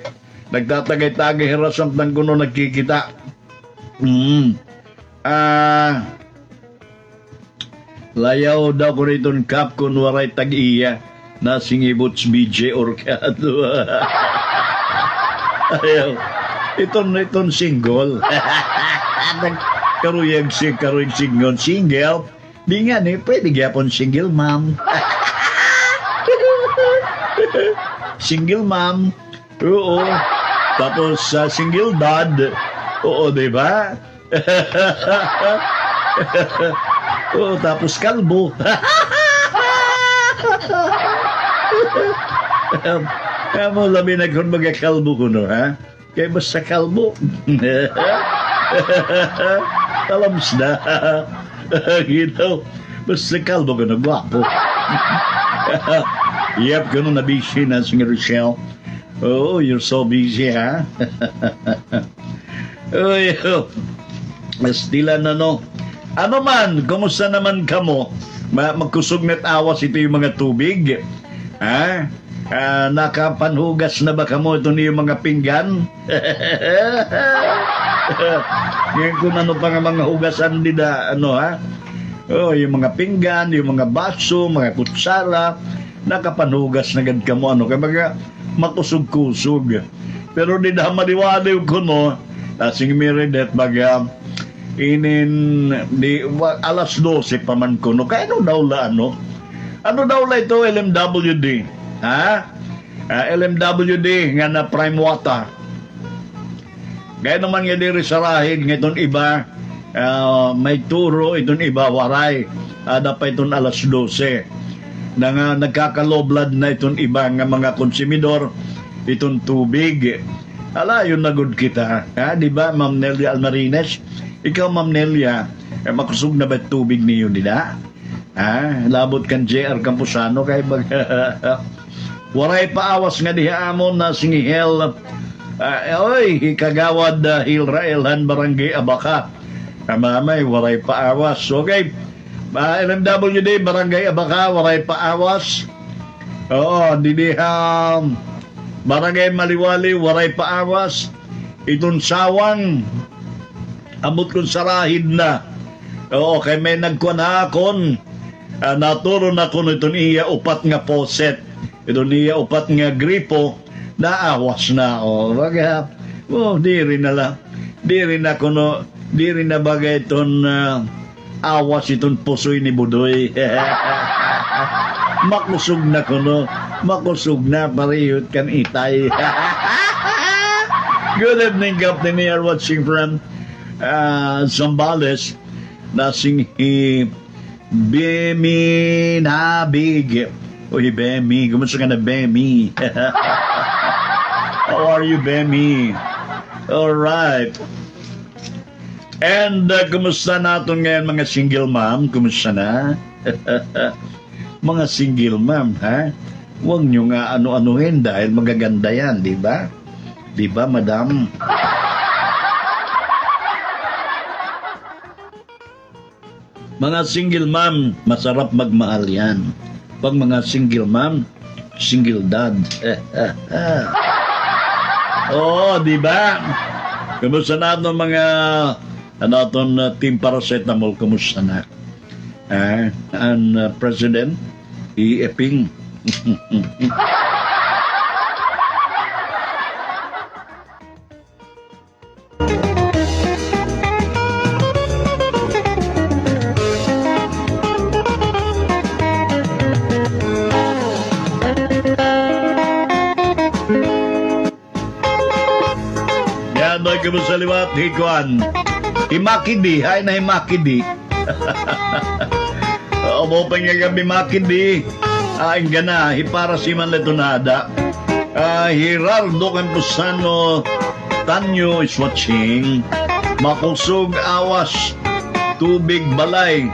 Nagtatagay-tagay, hirasang ng kuno nagkikita. Layaw daw ko rito ng kap kung waray tag-iya na singibots BJ Orcado. Ayaw. Iton single. Karuyag single. Di nga ni, pwede gyapon single mom. Single mom. Oo. Tapos single dad. Oo, di ba? Oo, tapos kalbo. Kaya mo labi na kung magkakalbo ko no, ha? Kaya basta kalbo. Talams na. Gitu. Basta kalbo ko na, guwapo. Yep, gano'n na busy na si Rochelle. Oh, you're so busy, ha? Uy, estila na no. Ano man, kumusta naman kamo? Magkusog na't awas ito yung mga tubig. Ha? Nakapanhugas na ba kamo ito yung mga pinggan? Ngayon kung ano pa nga mga hugasan nila, ano ha? Oh, yung mga pinggan, yung mga baso, mga kutsara, nakapanhugas na gad kamo, ano, kaya mga makusog-kusog. Pero di na maliwaliw ko, no? Sing Meridet, baga, alas 12 pa man ko, no? Kaya ano daw la, ano? Ano daw la ito, LMWD? Ha? LMWD, nga na prime water. Kaya naman nga diri sa rahid, nga itong iba, may turo, itong iba, waray. Ada pa itong alas 12. Na nagkakaloblad na itong iba nga mga konsumidor, itong tubig. Ala, yun na good kita. Ha? Di ba, Ma'am Nelia Almarines? Ikaw, Ma'am Nelia, makusog na ba tubig niyo nila? Ha? Labot kan JR Campusano kay mag... Waray paawas nga diha amon na singihel. Oy, kagawad Hilraelhan Barangay Abaka. Kamamay, waray paawas. Okay. LMWD Barangay Abaka, waray paawas. Oo, didiham. Barangay Maliwali, waray paawas. Itong sawang, amot kong sarahid na. Oo, kay may nagkuanakon. Naturo na ko itong iya upat nga poset. Itong iya upat nga gripo, naawas na. O, baga, di rin na lang. Di rin na kuno, di rin na bagay itong awas itong pusoy ni Budoy. Makusog na kuno. Makusog na, parehot kan itay. Good evening, Captain. We are watching from Zambales. Nasing Bemi Nabig. Uy, Bemi. Kumusta ka na, Bemi? How are you, Bemi? Alright. And kumusta natin ngayon mga single mom? Kumusta na? Mga single mom, ha? Huwag nyo nga ano-anuhin dahil magaganda yan, di ba? Di ba, madam? Mga single mom, masarap magmahal yan. Pag mga single mom, single dad. Oo, di ba? Kumusta na ito mga team paracetamol, kumusta na? Ang president, i-eping. Kumusta liwat, hikuan. Himakidi, hay na himakidi. Obo pa nga gabi makidi. Ang gana, hipara si man letonada. Hiraldo Campusano, Tanyo is watching. Makusog awas. Tubig balay.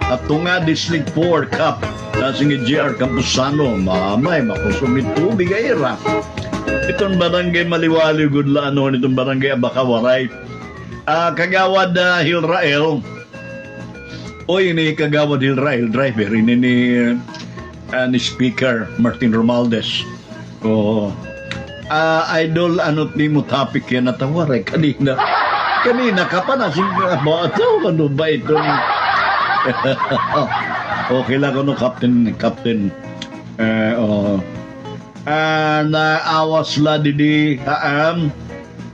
At tunga District 4 Cup. Nasing GR Campusano. Mamay, makusog ni tubig ayra. Itong barangay Maliwali, Gudlaan, itong barangay Abakawaray. Kagawad Hilrael. Oy, ini kagawad Hilrael driver. Ini ni Speaker Martin Romualdez. Oo. Idol, ni mo topic yan natawaray kanina. Kanina ka pa na ba ito? Ano ba ito? Okay lang ano, Captain. Naawas la didi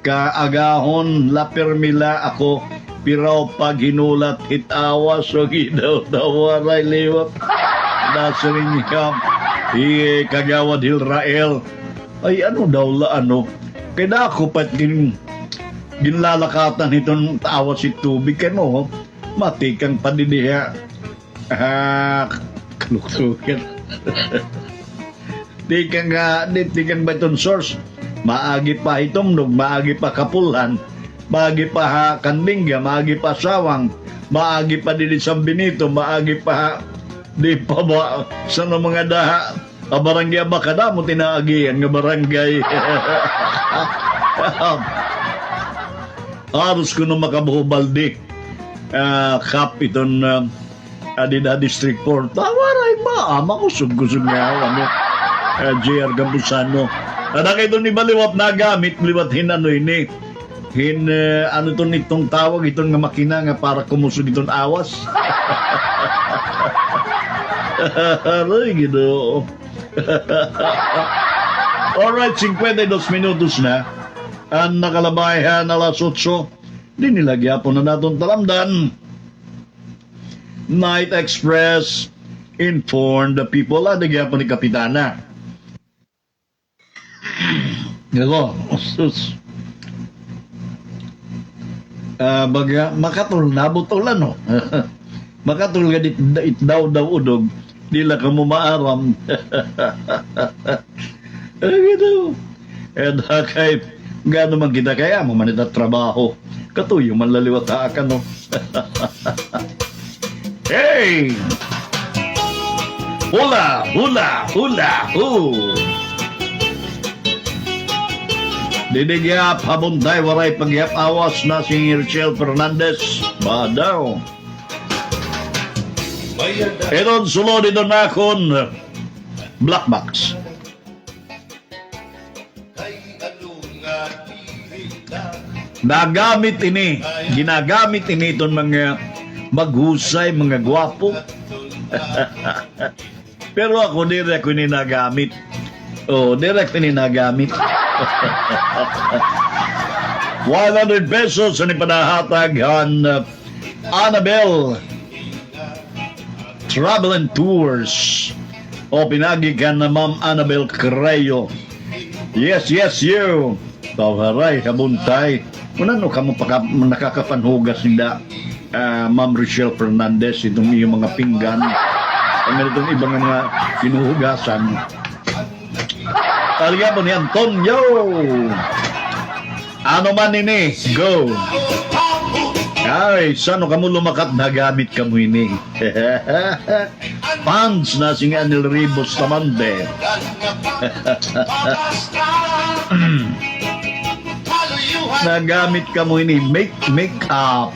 kaagahon la permila ako piraw pag hinulat itawas o gidaw tawaray liwat nasaring niya kagawad Hilrael ay ano daw la ano kaya ako pat ginlalakatan itong tawas si tubig kaya mo matikang padidiha kaluktukan Tikang ba itong source? Maagi pa itomnog, maagi pa kapulan, maagi pa kandingga, maagi pa sawang, maagi pa dili San Benito, maagi pa di pa ba sa mga daha barangay Abacada mo tinaagian nga barangay. Aros ko nung makabuhubaldi kap iton Adida District 4. Tawaray ba? Makusog-kusog nga ano. JR Campusano. Anak ito ni Baliwat na gamit, liwat hinano ini. Ano ito nitong tawag, itong nga makina nga para kumusog itong awas. Aray, gino. Alright, 52 minutos na. Ang nakalabayan alas 8. Di nilagya po na natong talamdan. Night Express informed the people. Adagya po ni Kapitana. Gano, sus. Baga, makatul na butulan, no? Makatul ka it daw udog, dila ka mo maaram. Gano. Kahit gano man kita kaya mo manita trabaho. Katuyo man laliwata ka, no? Hey! Hula, hula, hula, hoo! Didigyap, habuntay, waray pagyap awas na si Richelle Fernandez. Badaw. Eron sulod ito na akong black box. Ginagamit ini itong mga maghusay, mga gwapo. Pero ako direct ko nagamit. Direct nagamit. 100 pesos ang ipanahatag ang Annabelle Travel and Tours o pinagigan na Ma'am Annabelle Crayo. Yes, you. Tawaray, kabuntay. Kung ano ka mo nakakapanhugas nila Ma'am Richelle Fernandez itong iyong mga pinggan ang itong ibang mga pinuhugasan. Talaga po ni Antonio. Ano man ini? Go. Ay, saan ka mo lumakat na gamit ka mo ini? Fans na sing Anil Ribos Tamande. Nagamit ka mo ini. Make up.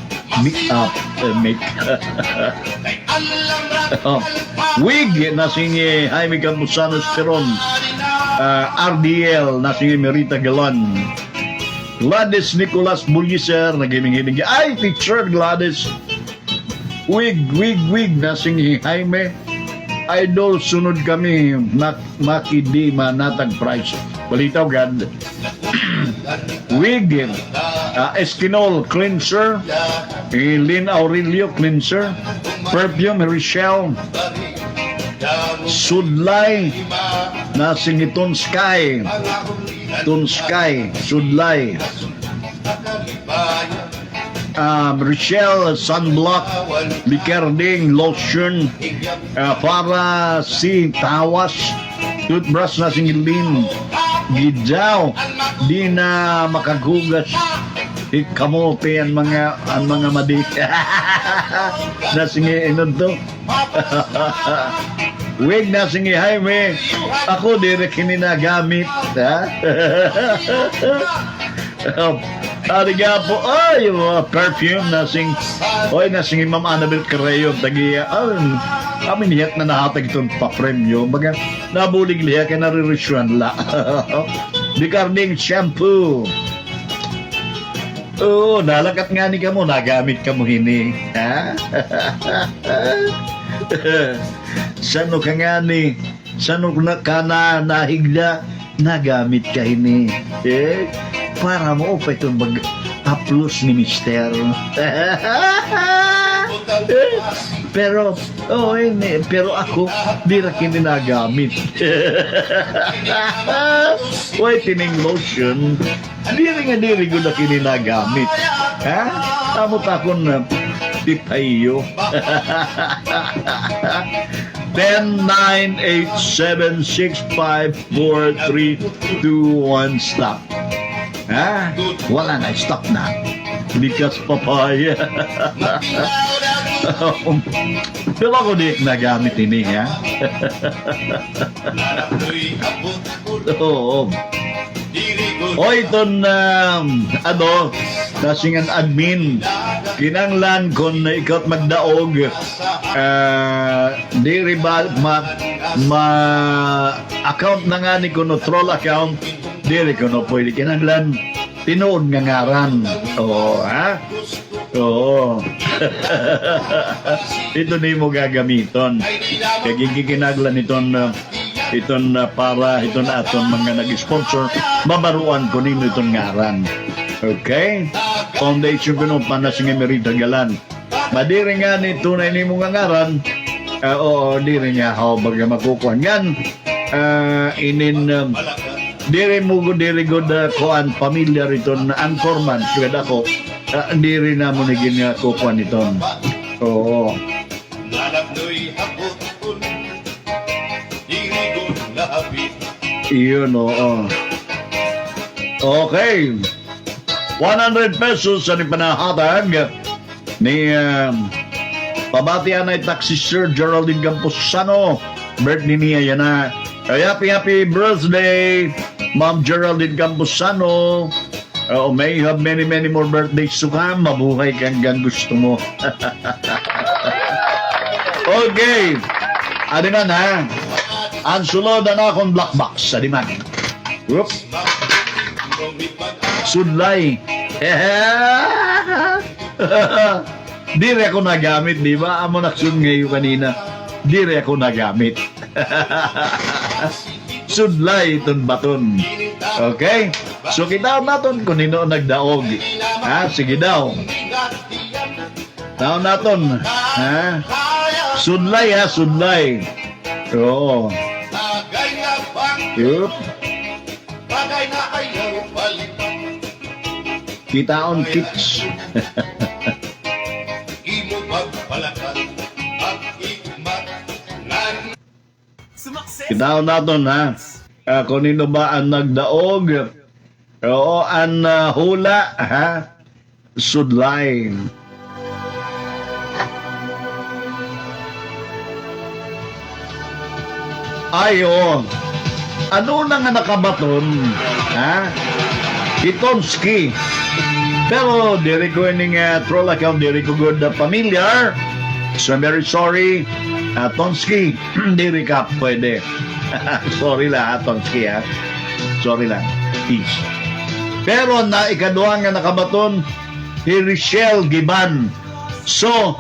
Wig na sing Jaime Campuzano Steron. RDL na si Merita Galan. Gladys Nicolas Bulliser naghiling-hiling. Ay, teacher Gladys. Wig na si Jaime. Idol sunod kami makidima natag price. Balitaw gad. Wig Eskinol cleanser. Lynn Aurelio cleanser. Perfume Richelle. Sudlay nasing Ton Sky Sudlay Richelle Sunblock Bicarding Lotion para si Tawas Toothbrush nasing Lin Gidaw, di na makagugas kamote ang mga madi. Nasingi inod to. Wig nasingi highway. Ako dire kini nagamit, ha? Ari nga po, ay, yung mga perfume nasing, nasing Ma'am Annabel Carreo, tagiya, kami niyat na nahatag itong pa-premyo, baga, nabulig liya, kaya naririsyon la. Bicarding shampoo. Oo, nalakat nga ni ka mo, nagamit ka mo hini, ha? Sano ka nga ni, sano ka na nahigla, nagamit ka hini, para mo pa itong mag-upload ni Mister. Pero pero ako di na kininagamit. Whitening lotion di ko na kininagamit, ha? Tamot ako na tipayo. 10-9-8-7-6-5-4-3-2-1 stop. Ha? Wala na, stop na. Because papaya. Pero ako di nagamit ini, ha? Oo. O iton nasingan admin, kinanglan kon ikot magdaog, di riba account na nga ni kuno troll account, di kuno pwede kinanglan tinuod nga ngaran. Oo, ha? Oo. Ito ni mo gagamiton. Kaya giginaglan iton para iton aton mga nag-sponsor, mabaruan ko nino iton ngaran. Okay? Foundation ko nung panasing emerita galan. Madiri nga ni tunay ni mo nga ngaran, oo, diri niya how baga makukuhan yan. Diri mo good koan familiar iton unforman sugad ako. Diri na mo nigin nga kukuhan iton. Oo. Iyon, oo. Okay. 100 pesos sa ipanahatag ni pabatian ay taxi Sir Geraldine Camposano. Birthday niya yan na. Happy birthday, Ma'am Geraldine Camposano. May you have many more birthdays to come. Mabuhay kang gusto mo. Okay. Adiman, ha? Ang sulod na akong black box. Adiman. Whoop. Sudlay. Dire ako nagamit, di ba? Amo naksud ngayon kanina. Dire ako nagamit. Sudlay itong baton. Okay? So kita naton kung nino nagdaog. Ha? Sige daw. Daw naton. Ha? Sudlay, ha? Sudlay. Oo. Yup. Kitaon kits. Kitaon naton, ha? Kung nino ba ang nagdaog? Oo, ang hula, ha? Sudlay. Ay, oo. Ano na nga nakabaton, ha? Itonski. Pero, diri ko yung troll account, diri ko good familiar. So, I'm very sorry. Tonski, diri ka pwede. Sorry lang, Tonski, ha? Sorry lang. Peace. Pero, na ikaduha nga nakabaton, Richelle Giban. So,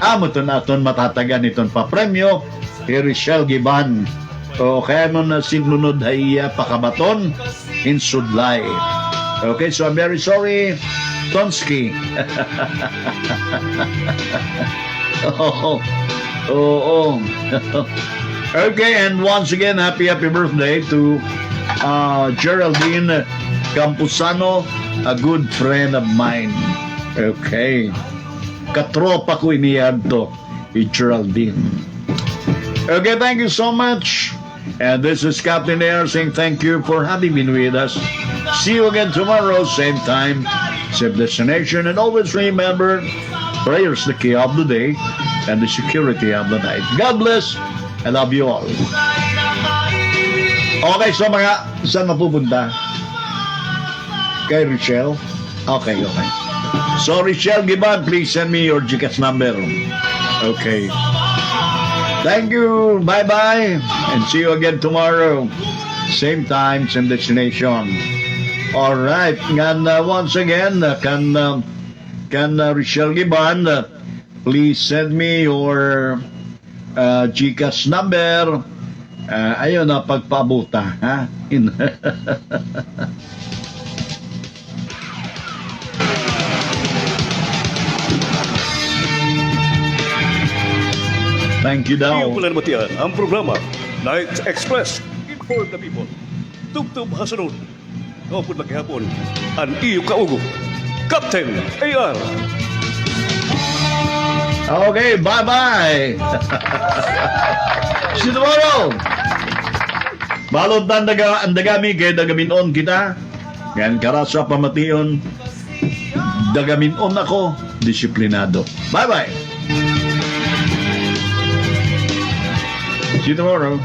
amo to naton matatagan iton pa premyo, Richelle Giban. O kaya mo na sinunod ay pakabaton in Sudlay. Okay, so I'm very sorry, Tonski. Oh. Okay, and once again, happy birthday to Geraldine Camposano, a good friend of mine. Okay. Katropa ko iniyad to, Geraldine. Okay, thank you so much. And this is Captain Air saying thank you for having been with us. See you again tomorrow, same time, same destination, and always remember, prayer's the key of the day and the security of the night. God bless. I love you all. Okay, so saan mapupunta? Kay Richelle? Okay. So, Richelle Giban, please send me your GCash number. Okay. Thank you. Bye-bye. And see you again tomorrow. Same time, same destination. All right. And once again, can Richelle Giban please send me your GCash number? Ayun na, pagpabuta. Ha? Thank you daw. Iyo palanmatian ang programa Night Express. Inform the people. Tugtub hasunod. Kapag maghapon, ang iyo kaugo. Captain AR. Okay, bye-bye. See you tomorrow. Balot na ang dagami kay dagaminon kita. Yan karasa pamation. Dagaminon ako, disiplinado. Bye-bye. See you tomorrow.